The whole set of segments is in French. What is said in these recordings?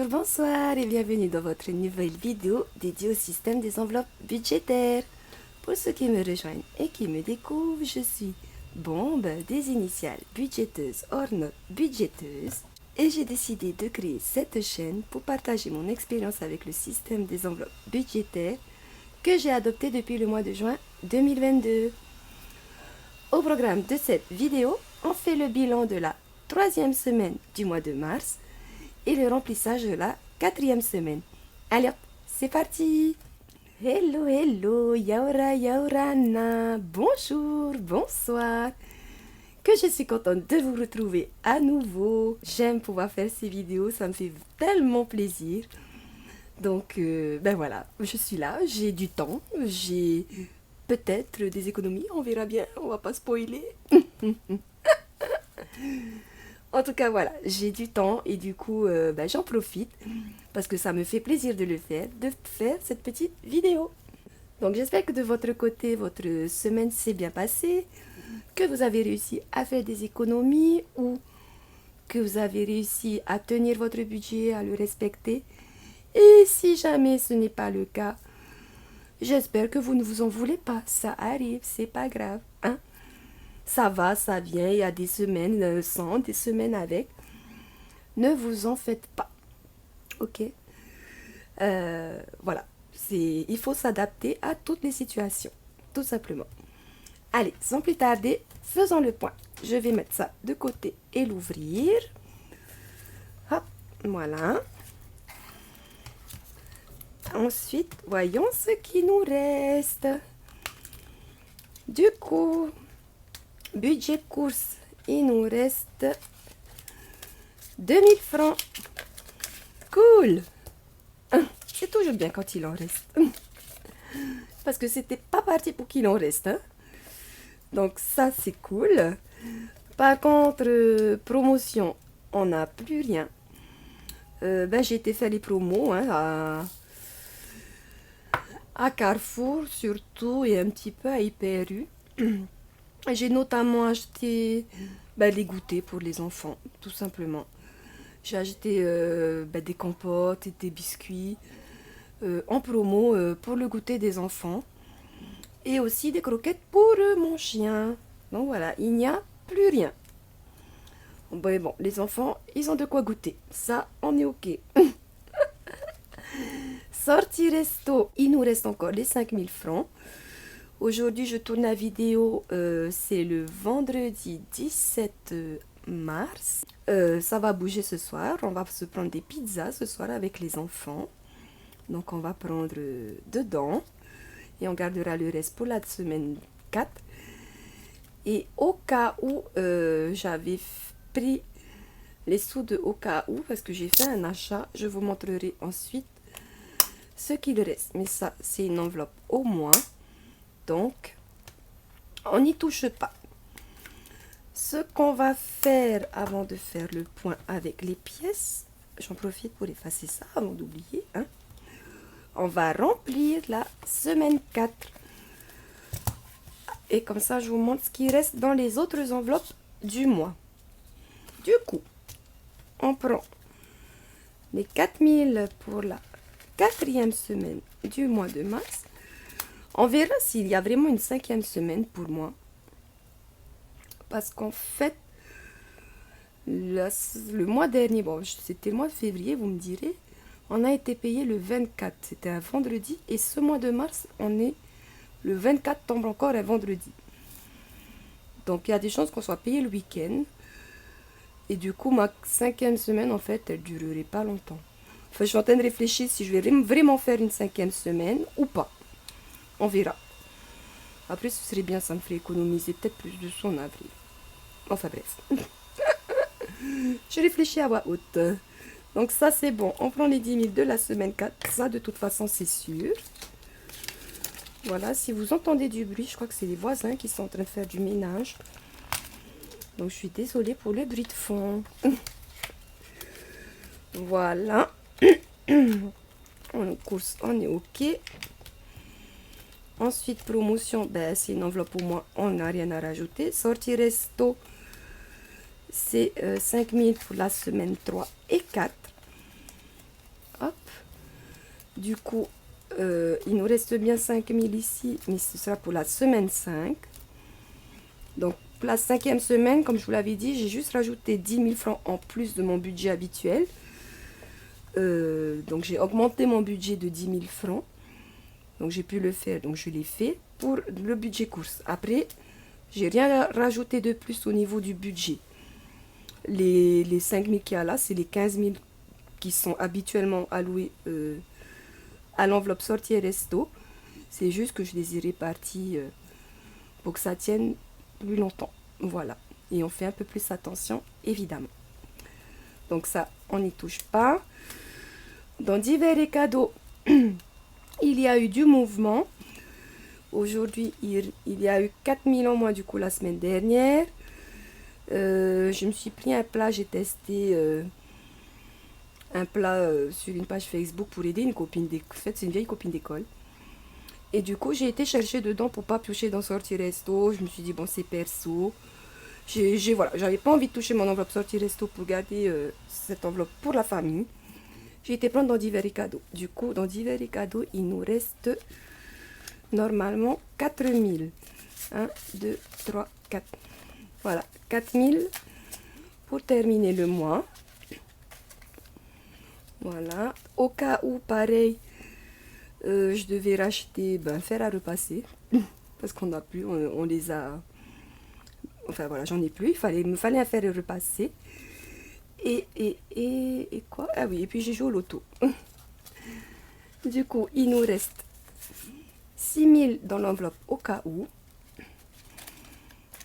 bonsoir et bienvenue dans votre nouvelle vidéo dédiée au système des enveloppes budgétaires. Pour ceux qui me rejoignent et qui me découvrent, je suis Bombe des initiales budgéteuses hors note budgéteuses et j'ai décidé de créer cette chaîne pour partager mon expérience avec le système des enveloppes budgétaires que j'ai adopté depuis le mois de juin 2022. Au programme de cette vidéo, on fait le bilan de la 3e semaine du mois de mars et le remplissage de la 4e semaine. Allez hop, c'est parti! Hello, hello, yaora, yaorana, bonjour, bonsoir. Que je suis contente de vous retrouver à nouveau. J'aime pouvoir faire ces vidéos, ça me fait tellement plaisir. Donc, ben voilà, je suis là, j'ai du temps, j'ai peut-être des économies, on verra bien, on va pas spoiler. En tout cas, voilà, j'ai du temps et du coup, j'en profite parce que ça me fait plaisir de faire cette petite vidéo. Donc, j'espère que de votre côté, votre semaine s'est bien passée, que vous avez réussi à faire des économies ou que vous avez réussi à tenir votre budget, à le respecter. Et si jamais ce n'est pas le cas, j'espère que vous ne vous en voulez pas. Ça arrive, c'est pas grave, hein? Ça va, ça vient, il y a des semaines sans, des semaines avec. Ne vous en faites pas. Ok? Voilà. Il faut s'adapter à toutes les situations. Tout simplement. Allez, sans plus tarder, faisons le point. Je vais mettre ça de côté et l'ouvrir. Hop, voilà. Ensuite, voyons ce qui nous reste. Du coup, budget course, il nous reste 2000 francs. Cool. C'est toujours bien quand il en reste. Parce que c'était pas parti pour qu'il en reste. Hein? Donc ça, c'est cool. Par contre, promotion, on n'a plus rien. J'ai été faire les promos hein, à Carrefour surtout et un petit peu à Hyper U. J'ai notamment acheté les goûters pour les enfants, tout simplement. J'ai acheté des compotes et des biscuits en promo pour le goûter des enfants. Et aussi des croquettes pour mon chien. Donc voilà, il n'y a plus rien. Bon, les enfants, ils ont de quoi goûter. Ça, on est ok. Sortie resto, il nous reste encore les 5000 francs. Aujourd'hui, je tourne la vidéo, c'est le vendredi 17 mars. Ça va bouger ce soir. On va se prendre des pizzas ce soir avec les enfants. Donc, on va prendre dedans. Et on gardera le reste pour la semaine 4. Et au cas où j'avais pris les sous de au cas où, parce que j'ai fait un achat, je vous montrerai ensuite ce qu'il reste. Mais ça, c'est une enveloppe au moins. Donc, on n'y touche pas. Ce qu'on va faire avant de faire le point avec les pièces, j'en profite pour effacer ça avant d'oublier. Hein. On va remplir la semaine 4. Et comme ça, je vous montre ce qui reste dans les autres enveloppes du mois. Du coup, on prend les 4000 pour la 4e semaine du mois de mars. On verra s'il y a vraiment une 5e semaine pour moi. Parce qu'en fait, le mois dernier, bon, c'était le mois de février, vous me direz, on a été payé le 24, c'était un vendredi. Et ce mois de mars, le 24 tombe encore un vendredi. Donc, il y a des chances qu'on soit payé le week-end. Et du coup, ma 5e semaine, en fait, elle ne durerait pas longtemps. Enfin, je suis en train de réfléchir si je vais vraiment faire une 5e semaine ou pas. On verra. Après, ce serait bien, ça me ferait économiser peut-être plus de sous en avril. Enfin, bref. Je réfléchis à voix haute. Donc, ça, c'est bon. On prend les 10 000 de la semaine 4. Ça, de toute façon, c'est sûr. Voilà, si vous entendez du bruit, je crois que c'est les voisins qui sont en train de faire du ménage. Donc, je suis désolée pour le bruit de fond. Voilà. En course, on est ok. Ensuite, promotion, c'est une enveloppe pour moi, on n'a rien à rajouter. Sortie resto, c'est 5000 pour la semaine 3 et 4. Hop. Du coup, il nous reste bien 5000 ici, mais ce sera pour la semaine 5. Donc, pour la 5e semaine, comme je vous l'avais dit, j'ai juste rajouté 10 000 francs en plus de mon budget habituel. Donc, j'ai augmenté mon budget de 10 000 francs. Donc, j'ai pu le faire, donc je l'ai fait pour le budget course. Après, j'ai rien rajouté de plus au niveau du budget. Les 5 000 qu'il y a là, c'est les 15 000 qui sont habituellement alloués à l'enveloppe sortie et resto. C'est juste que je les ai répartis pour que ça tienne plus longtemps. Voilà. Et on fait un peu plus attention, évidemment. Donc ça, on n'y touche pas. Dans divers et cadeaux, il y a eu du mouvement. Aujourd'hui, il y a eu 4000 en moins du coup la semaine dernière. Je me suis pris un plat, j'ai testé un plat sur une page Facebook pour aider une copine d'école. En fait, c'est une vieille copine d'école. Et du coup, j'ai été chercher dedans pour pas piocher dans sortie resto. Je me suis dit, bon, c'est perso. Voilà, j'avais pas envie de toucher mon enveloppe sortie resto pour garder cette enveloppe pour la famille. J'ai été prendre dans divers et cadeaux. Du coup, dans divers et cadeaux, il nous reste normalement 4000. 1, 2, 3, 4. Voilà, 4000 pour terminer le mois. Voilà. Au cas où, pareil, je devais racheter fer à repasser. Parce qu'on n'a plus, on les a... Enfin voilà, j'en ai plus. Il me fallait un fer à repasser. Et quoi? Ah oui, et puis j'ai joué au loto. Du coup, il nous reste 6000 dans l'enveloppe au cas où.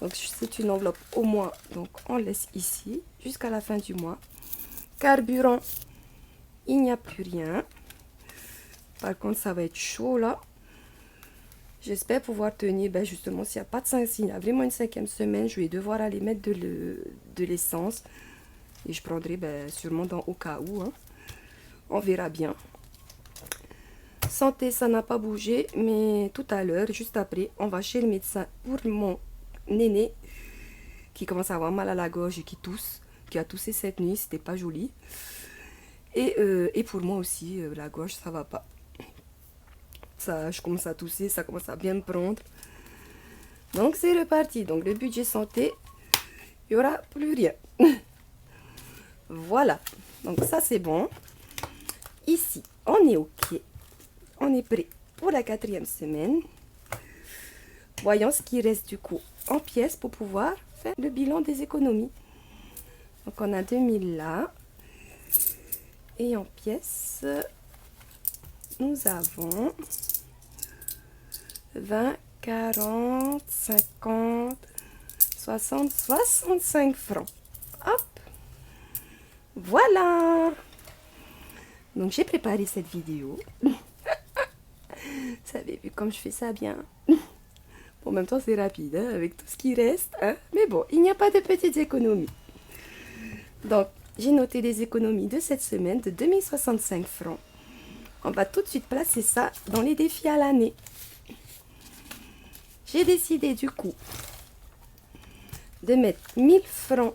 Donc c'est une enveloppe au mois, donc on laisse ici jusqu'à la fin du mois. Carburant, il n'y a plus rien. Par contre, ça va être chaud là. J'espère pouvoir tenir, justement, s'il n'y a pas de 5, s'il y a vraiment une 5e semaine, je vais devoir aller mettre de l'essence. Et je prendrai sûrement dans au cas où. Hein. On verra bien. Santé, ça n'a pas bougé, mais tout à l'heure, juste après, on va chez le médecin pour mon aîné qui commence à avoir mal à la gorge et qui tousse, qui a toussé cette nuit, c'était pas joli. Et pour moi aussi, la gorge, ça va pas. Ça, je commence à tousser, ça commence à bien me prendre. Donc c'est reparti. Donc le budget santé, il n'y aura plus rien. Voilà. Donc ça c'est bon. Ici, on est ok. On est prêt pour la 4e semaine. Voyons ce qui reste du coup en pièces pour pouvoir faire le bilan des économies. Donc on a 2000 là. Et en pièces, nous avons 20, 40, 50, 60, 65 francs. Hop. Voilà. Donc j'ai préparé cette vidéo. Vous avez vu comme je fais ça bien. En même temps c'est rapide hein, avec tout ce qui reste. Hein. Mais bon, il n'y a pas de petites économies. Donc j'ai noté les économies de cette semaine de 2065 francs. On va tout de suite placer ça dans les défis à l'année. J'ai décidé du coup de mettre 1000 francs.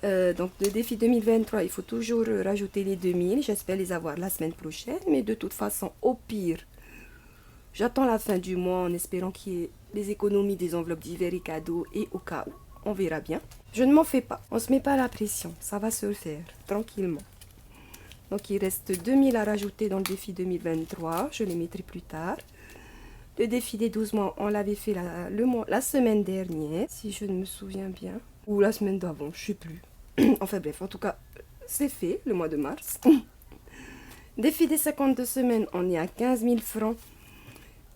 Donc le défi 2023, il faut toujours rajouter les 2000. J'espère les avoir la semaine prochaine. Mais de toute façon, au pire, j'attends la fin du mois en espérant qu'il y ait les économies des enveloppes divers et cadeaux. Et au cas où, on verra bien. Je ne m'en fais pas. On ne se met pas la pression. Ça va se faire tranquillement. Donc il reste 2000 à rajouter dans le défi 2023. Je les mettrai plus tard. Le défi des 12 mois, on l'avait fait la semaine dernière, si je ne me souviens bien. Ou la semaine d'avant, je ne sais plus. Enfin bref, en tout cas, c'est fait, le mois de mars. Défi des 52 semaines, on est à 15 000 francs.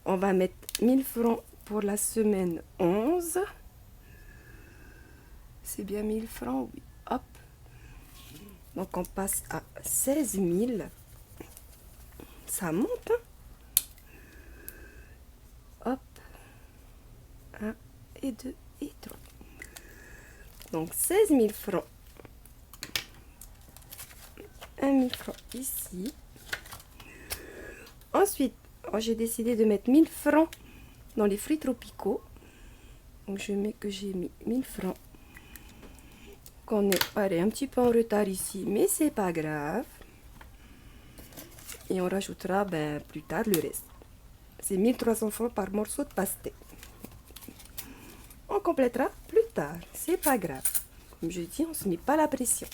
On va mettre 1000 francs pour la semaine 11. C'est bien 1000 francs, oui. Hop. Donc on passe à 16 000. Ça monte, hein. Hop. 1 et 2 et 3. Donc 16 000 francs. 1 000 francs ici. Ensuite, j'ai décidé de mettre 1000 francs dans les fruits tropicaux. Donc je mets que j'ai mis 1000 francs. Qu'on est pareil, un petit peu en retard ici, mais c'est pas grave. et on rajoutera plus tard le reste. C'est 1300 francs par morceau de pastèque. On complétera plus tard, c'est pas grave. Comme je dis, on se met pas la pression.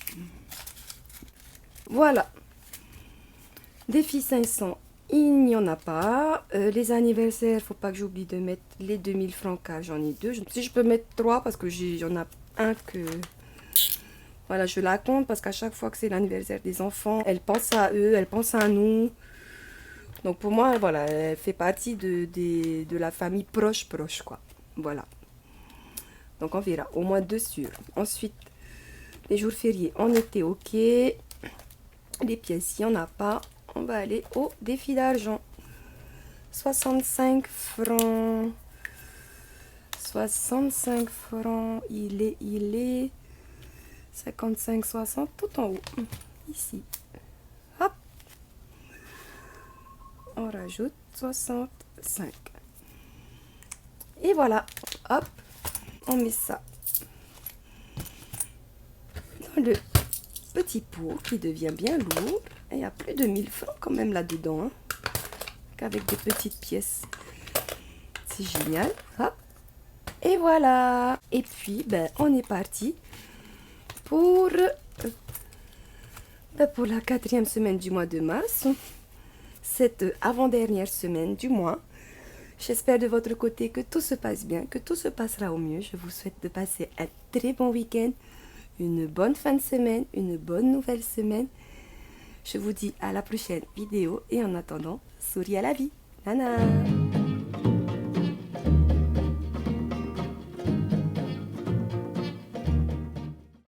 Voilà. Défi 500, il n'y en a pas. Les anniversaires, faut pas que j'oublie de mettre les 2000 francs car j'en ai deux. Si je peux mettre 3 parce que j'en ai un que... Voilà, je la compte parce qu'à chaque fois que c'est l'anniversaire des enfants, elle pense à eux, elle pense à nous. Donc pour moi, voilà, elle fait partie de la famille proche, quoi. Voilà. Donc on verra, au moins 2 sûrs. Ensuite, les jours fériés, on était ok. Les pièces, il n'y en a pas. On va aller au défi d'argent. 65 francs. 65 francs. Il est 55, 60, tout en haut. Ici. Hop. On rajoute 65. Et voilà. Hop. On met ça dans le petit pot qui devient bien lourd. Et il y a plus de 1000 francs quand même là-dedans. Hein. Avec des petites pièces. C'est génial. Hop. Et voilà. Et puis, on est parti pour la 4e semaine du mois de mars. Cette avant-dernière semaine du mois. J'espère de votre côté que tout se passe bien, que tout se passera au mieux. Je vous souhaite de passer un très bon week-end, une bonne fin de semaine, une bonne nouvelle semaine. Je vous dis à la prochaine vidéo et en attendant, souris à la vie. Nana!